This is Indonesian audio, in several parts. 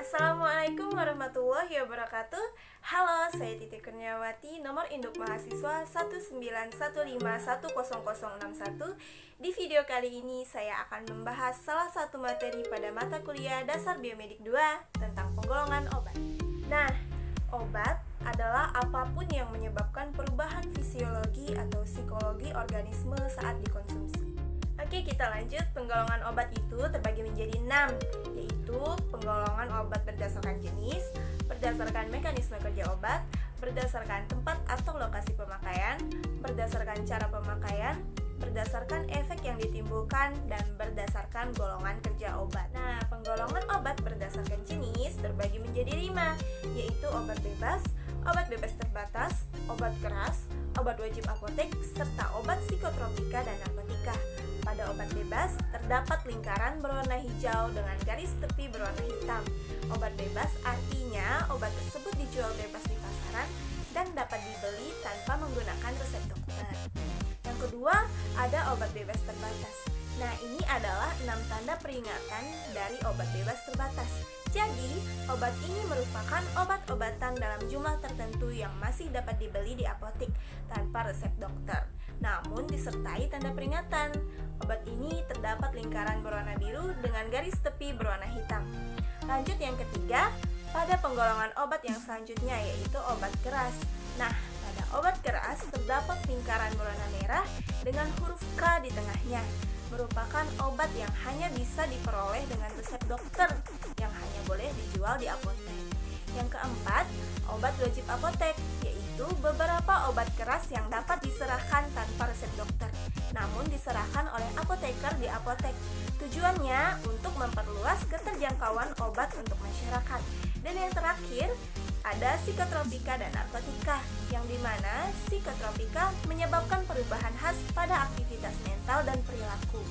Assalamualaikum warahmatullahi wabarakatuh. Halo, saya Titi Kurniawati, nomor induk mahasiswa 191510061. Di video kali ini saya akan membahas salah satu materi pada mata kuliah Dasar Biomedik 2 tentang penggolongan obat. Nah, obat adalah apapun yang menyebabkan perubahan fisiologi atau psikologi organisme saat dikonsumsi. Oke, kita lanjut. Penggolongan obat itu terbagi menjadi 6, yaitu penggolongan obat berdasarkan jenis, berdasarkan mekanisme kerja obat, berdasarkan tempat atau lokasi pemakaian, berdasarkan cara pemakaian, berdasarkan efek yang ditimbulkan, dan berdasarkan golongan kerja obat. Nah, penggolongan obat berdasarkan jenis terbagi menjadi 5, yaitu obat bebas terbatas, obat keras, obat wajib apotek, serta obat psikotropika dan narkotika. Pada obat bebas, terdapat lingkaran berwarna hijau dengan garis tepi berwarna hitam. Obat bebas artinya obat tersebut dijual bebas di pasaran dan dapat dibeli tanpa menggunakan resep dokter. Yang kedua, ada obat bebas terbatas. Nah, ini adalah 6 tanda peringatan dari obat bebas terbatas. Jadi, obat ini merupakan obat-obatan dalam jumlah tertentu yang masih dapat dibeli di apotik tanpa resep dokter, namun disertai tanda peringatan. Obat ini terdapat lingkaran berwarna biru dengan garis tepi berwarna hitam. Lanjut yang ketiga, pada penggolongan obat yang selanjutnya yaitu obat keras. Nah, pada obat keras terdapat lingkaran berwarna merah dengan huruf K di tengahnya. Merupakan obat yang hanya bisa diperoleh dengan resep dokter yang hanya boleh dijual di apotek. Yang keempat, obat wajib apotek, yaitu beberapa obat keras yang dapat diserahkan tanpa resep dokter, namun diserahkan oleh apoteker di apotek. Tujuannya untuk memperluas keterjangkauan obat untuk masyarakat. Dan yang terakhir, ada psikotropika dan narkotika, yang dimana psikotropika menyebabkan perubahan khas pada aktivitas mental dan perilaku.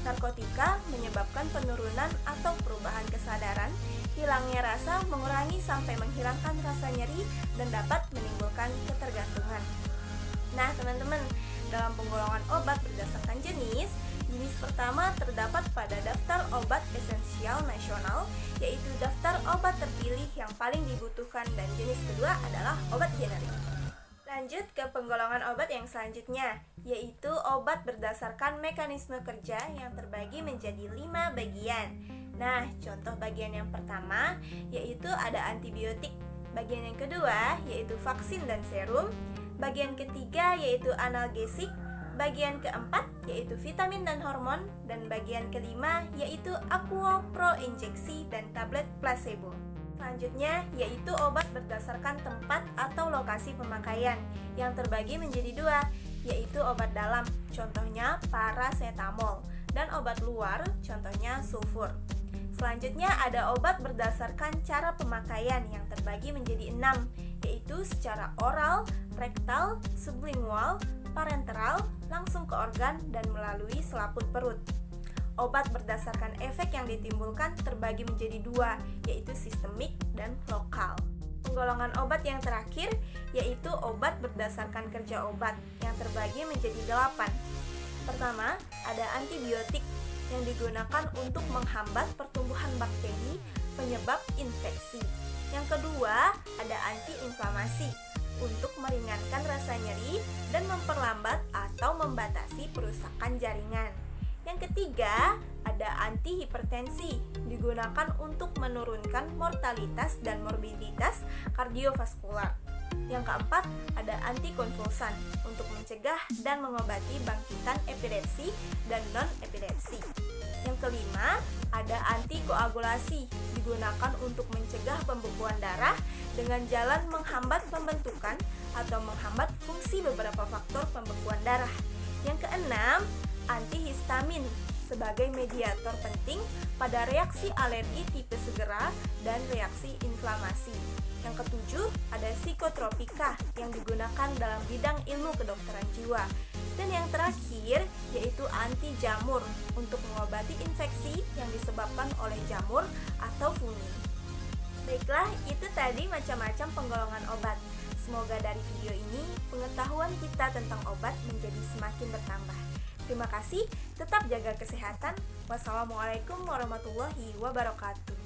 Narkotika menyebabkan penurunan atau perubahan kesadaran, hilangnya rasa, mengurangi sampai menghilangkan rasa nyeri, dan dapat menimbulkan ketergantungan. Nah, teman-teman, dalam penggolongan obat berdasarkan jenis pertama terdapat pada daftar obat esensial nasional, yaitu daftar obat terpilih yang paling dibutuhkan, dan jenis kedua adalah obat generik. Lanjut ke penggolongan obat yang selanjutnya, yaitu obat berdasarkan mekanisme kerja yang terbagi menjadi 5 bagian. Nah, contoh bagian yang pertama yaitu ada antibiotik, bagian yang kedua yaitu vaksin dan serum, bagian ketiga yaitu analgesik, bagian keempat yaitu vitamin dan hormon, dan bagian kelima yaitu aqua pro injeksi dan tablet placebo. Selanjutnya yaitu obat berdasarkan tempat atau lokasi pemakaian yang terbagi menjadi 2, yaitu obat dalam, contohnya paracetamol, dan obat luar, contohnya sulfur. Selanjutnya ada obat berdasarkan cara pemakaian yang terbagi menjadi 6, yaitu secara oral, rektal, sublingual, parenteral, langsung ke organ, dan melalui selaput perut. Obat berdasarkan efek yang ditimbulkan terbagi menjadi 2, yaitu sistemik dan lokal. Penggolongan obat yang terakhir yaitu obat berdasarkan kerja obat yang terbagi menjadi 8. Pertama, ada antibiotik yang digunakan untuk menghambat pertumbuhan bakteri penyebab infeksi. Yang kedua, ada antiinflamasi untuk meringankan rasa nyeri dan memperlambat atau membatasi perusakan jaringan. Yang ketiga, ada antihipertensi, digunakan untuk menurunkan mortalitas dan morbiditas kardiovaskular. Yang keempat, ada antikonvulsan untuk mencegah dan mengobati bangkitan epilepsi dan non-epilepsi. Yang kelima, ada antikoagulasi, digunakan untuk mencegah pembekuan darah dengan jalan menghambat pembentukan atau menghambat fungsi beberapa faktor pembekuan darah. Yang keenam, antihistamin sebagai mediator penting pada reaksi alergi tipe segera dan reaksi inflamasi. Yang ketujuh, ada psikotropika yang digunakan dalam bidang ilmu kedokteran jiwa. Dan yang terakhir, yaitu anti jamur untuk mengobati infeksi yang disebabkan oleh jamur atau fungi. Baiklah, itu tadi macam-macam penggolongan obat. Semoga dari video ini pengetahuan kita tentang obat menjadi semakin bertambah. Terima kasih, tetap jaga kesehatan. Wassalamualaikum warahmatullahi wabarakatuh.